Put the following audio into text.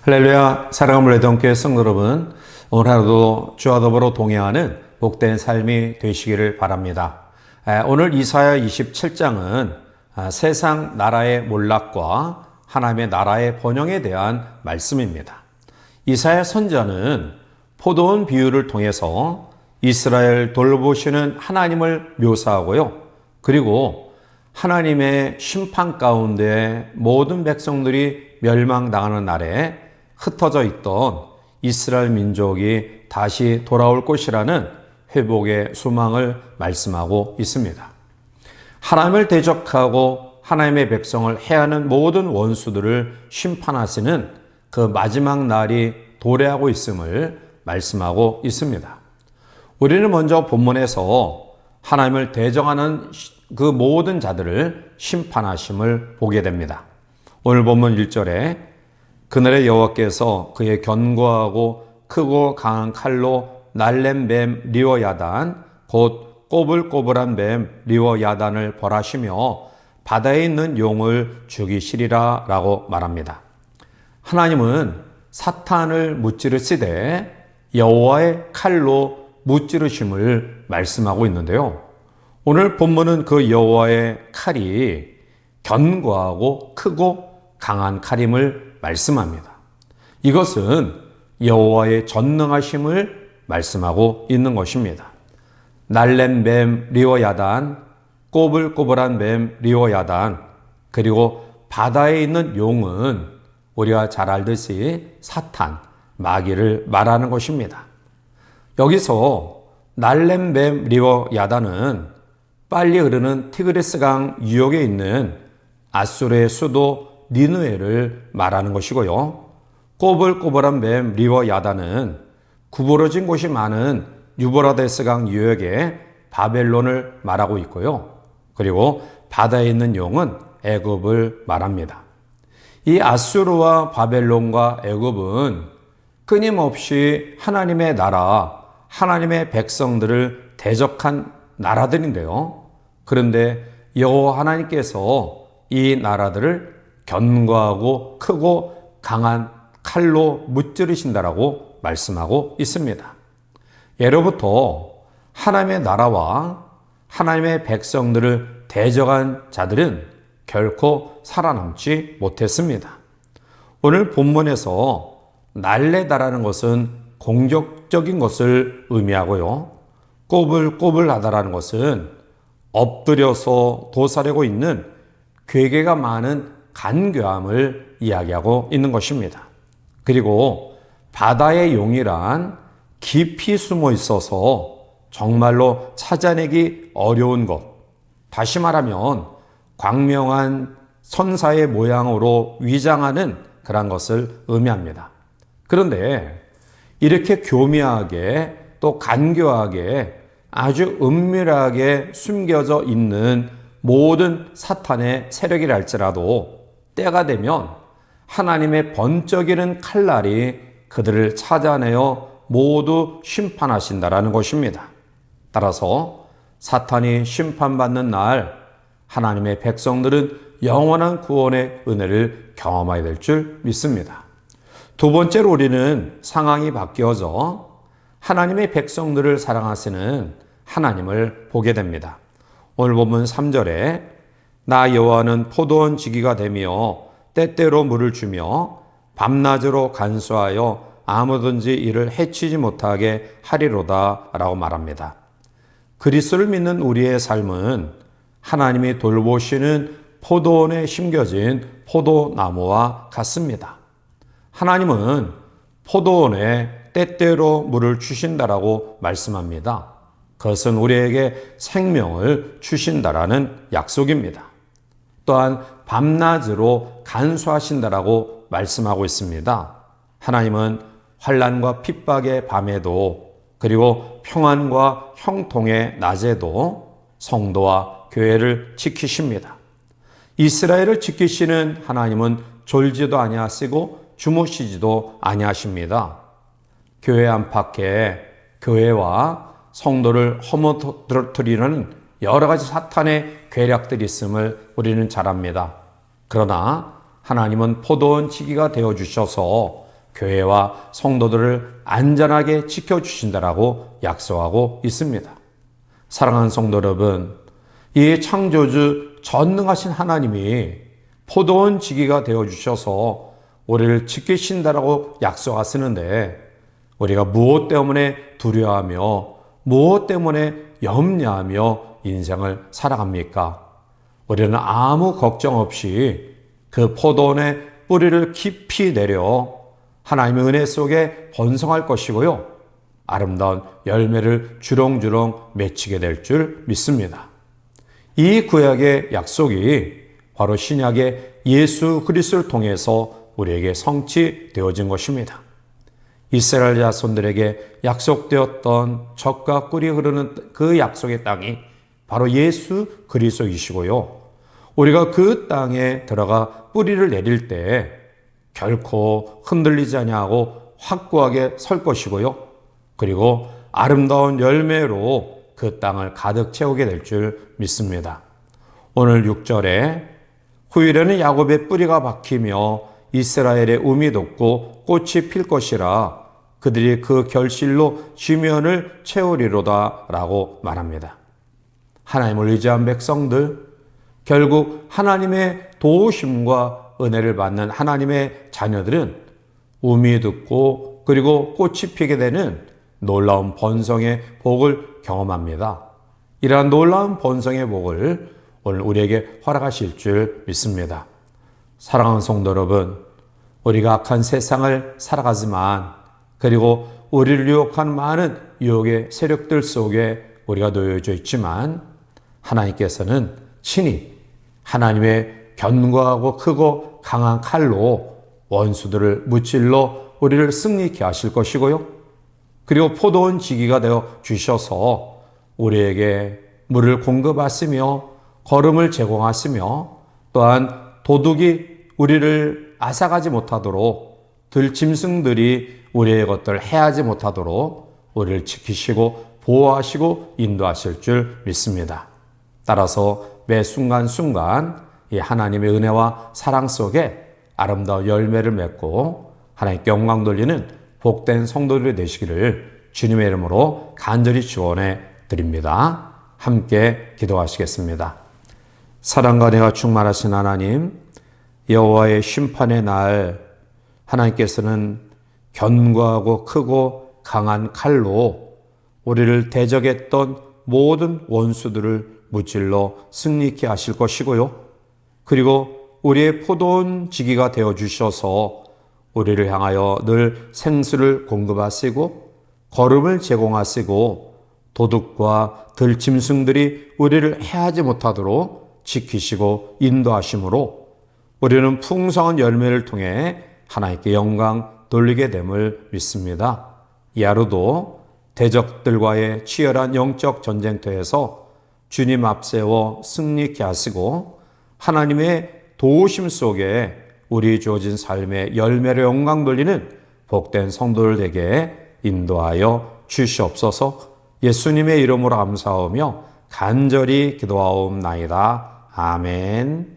할렐루야. 사랑하는 레동교회 성도 여러분, 오늘 하루도 주와 더불어 동행하는 복된 삶이 되시기를 바랍니다. 오늘 이사야 27장은 세상 나라의 몰락과 하나님의 나라의 번영에 대한 말씀입니다. 이사야 선지자는 포도원 비유를 통해서 이스라엘 돌보시는 하나님을 묘사하고요. 그리고 하나님의 심판 가운데 모든 백성들이 멸망당하는 날에 흩어져 있던 이스라엘 민족이 다시 돌아올 것이라는 회복의 소망을 말씀하고 있습니다. 하나님을 대적하고 하나님의 백성을 해하는 모든 원수들을 심판하시는 그 마지막 날이 도래하고 있음을 말씀하고 있습니다. 우리는 먼저 본문에서 하나님을 대적하는 그 모든 자들을 심판하심을 보게 됩니다. 오늘 본문 1절에 그날의 여호와께서 그의 견고하고 크고 강한 칼로 날랜 뱀 리워야단 곧 꼬불꼬불한 뱀 리워야단을 벌하시며 바다에 있는 용을 죽이시리라 라고 말합니다. 하나님은 사탄을 무찌르시되 여호와의 칼로 무찌르심을 말씀하고 있는데요. 오늘 본문은 그 여호와의 칼이 견고하고 크고 강한 칼임을 말씀합니다. 이것은 여호와의 전능하심을 말씀하고 있는 것입니다. 날랜 뱀 리워야단, 꼬불꼬불한 뱀 리워야단, 그리고 바다에 있는 용은 우리가 잘 알듯이 사탄, 마귀를 말하는 것입니다. 여기서 날랜 뱀 리워야단은 빨리 흐르는 티그리스강 유역에 있는 아수르의 수도 니느웨를 말하는 것이고요. 꼬불꼬불한 뱀 리워야단은 구부러진 곳이 많은 유브라데스강 유역의 바벨론을 말하고 있고요. 그리고 바다에 있는 용은 애굽을 말합니다. 이 아수르와 바벨론과 애굽은 끊임없이 하나님의 나라, 하나님의 백성들을 대적한 나라들인데요. 그런데 여호와 하나님께서 이 나라들을 견고하고 크고 강한 칼로 무찌르신다라고 말씀하고 있습니다. 예로부터 하나님의 나라와 하나님의 백성들을 대적한 자들은 결코 살아남지 못했습니다. 오늘 본문에서 날래다라는 것은 공격적인 것을 의미하고요. 꼬불꼬불하다라는 것은 엎드려서 도사리고 있는 괴계가 많은 간교함을 이야기하고 있는 것입니다. 그리고 바다의 용이란 깊이 숨어 있어서 정말로 찾아내기 어려운 것, 다시 말하면 광명한 선사의 모양으로 위장하는 그런 것을 의미합니다. 그런데 이렇게 교묘하게 또 간교하게 아주 은밀하게 숨겨져 있는 모든 사탄의 세력이라 할지라도 때가 되면 하나님의 번쩍이는 칼날이 그들을 찾아내어 모두 심판하신다라는 것입니다. 따라서 사탄이 심판받는 날 하나님의 백성들은 영원한 구원의 은혜를 경험하게 될 줄 믿습니다. 두 번째로 우리는 상황이 바뀌어져 하나님의 백성들을 사랑하시는 하나님을 보게 됩니다. 오늘 본문 3절에 나 여호와는 포도원 지기가 되며 때때로 물을 주며 밤낮으로 간수하여 아무든지 이를 해치지 못하게 하리로다 라고 말합니다. 그리스도를 믿는 우리의 삶은 하나님이 돌보시는 포도원에 심겨진 포도나무와 같습니다. 하나님은 포도원에 때때로 물을 주신다라고 말씀합니다. 그것은 우리에게 생명을 주신다라는 약속입니다. 또한 밤낮으로 간수하신다라고 말씀하고 있습니다. 하나님은 환난과 핍박의 밤에도 그리고 평안과 형통의 낮에도 성도와 교회를 지키십니다. 이스라엘을 지키시는 하나님은 졸지도 아니하시고 주무시지도 아니하십니다. 교회 안팎에 교회와 성도를 허무드리는 여러 가지 사탄의 괴략들이 있음을 우리는 잘 압니다. 그러나 하나님은 포도원 지기가 되어주셔서 교회와 성도들을 안전하게 지켜주신다라고 약속하고 있습니다. 사랑하는 성도 여러분, 이 창조주 전능하신 하나님이 포도원 지기가 되어주셔서 우리를 지키신다라고 약속하시는데, 우리가 무엇 때문에 두려워하며 무엇 때문에 염려하며 인생을 살아갑니까? 우리는 아무 걱정 없이 그 포도원의 뿌리를 깊이 내려 하나님의 은혜 속에 번성할 것이고요, 아름다운 열매를 주렁주렁 맺히게 될 줄 믿습니다. 이 구약의 약속이 바로 신약의 예수 그리스도를 통해서 우리에게 성취되어진 것입니다. 이스라엘 자손들에게 약속되었던 젖과 꿀이 흐르는 그 약속의 땅이 바로 예수 그리스도이시고요, 우리가 그 땅에 들어가 뿌리를 내릴 때 결코 흔들리지 아니하고 확고하게 설 것이고요, 그리고 아름다운 열매로 그 땅을 가득 채우게 될 줄 믿습니다. 오늘 6절에 후일에는 야곱의 뿌리가 박히며 이스라엘의 um이 돋고 꽃이 필 것이라 그들이 그 결실로 지면을 채우리로다 라고 말합니다. 하나님을 의지한 백성들, 결국 하나님의 도우심과 은혜를 받는 하나님의 자녀들은 um이 돋고 그리고 꽃이 피게 되는 놀라운 번성의 복을 경험합니다. 이러한 놀라운 번성의 복을 오늘 우리에게 허락하실 줄 믿습니다. 사랑하는 성도 여러분, 우리가 악한 세상을 살아가지만, 그리고 우리를 유혹하는 많은 유혹의 세력들 속에 우리가 놓여져 있지만, 하나님께서는 친히 하나님의 견고하고 크고 강한 칼로 원수들을 무찔러 우리를 승리케 하실 것이고요, 그리고 포도원 지기가 되어 주셔서 우리에게 물을 공급하시며 걸음을 제공하시며, 또한 도둑이 우리를 앗아가지 못하도록, 들짐승들이 우리의 것들을 해하지 못하도록 우리를 지키시고 보호하시고 인도하실 줄 믿습니다. 따라서 매 순간순간 이 하나님의 은혜와 사랑 속에 아름다운 열매를 맺고 하나님께 영광 돌리는 복된 성도들이 되시기를 주님의 이름으로 간절히 축원해 드립니다. 함께 기도하시겠습니다. 사랑과 은혜가 충만하신 하나님, 여호와의 심판의 날 하나님께서는 견고하고 크고 강한 칼로 우리를 대적했던 모든 원수들을 무찔러 승리케 하실 것이고요, 그리고 우리의 포도원 지기가 되어주셔서 우리를 향하여 늘 생수를 공급하시고 걸음을 제공하시고 도둑과 들짐승들이 우리를 해하지 못하도록 지키시고 인도하심으로 우리는 풍성한 열매를 통해 하나님께 영광 돌리게 됨을 믿습니다. 이 하루도 대적들과의 치열한 영적 전쟁터에서 주님 앞세워 승리케 하시고 하나님의 도우심 속에 우리 주어진 삶의 열매를 영광 돌리는 복된 성도들 되게 인도하여 주시옵소서. 예수님의 이름으로 감사하며 간절히 기도하옵나이다. 아멘.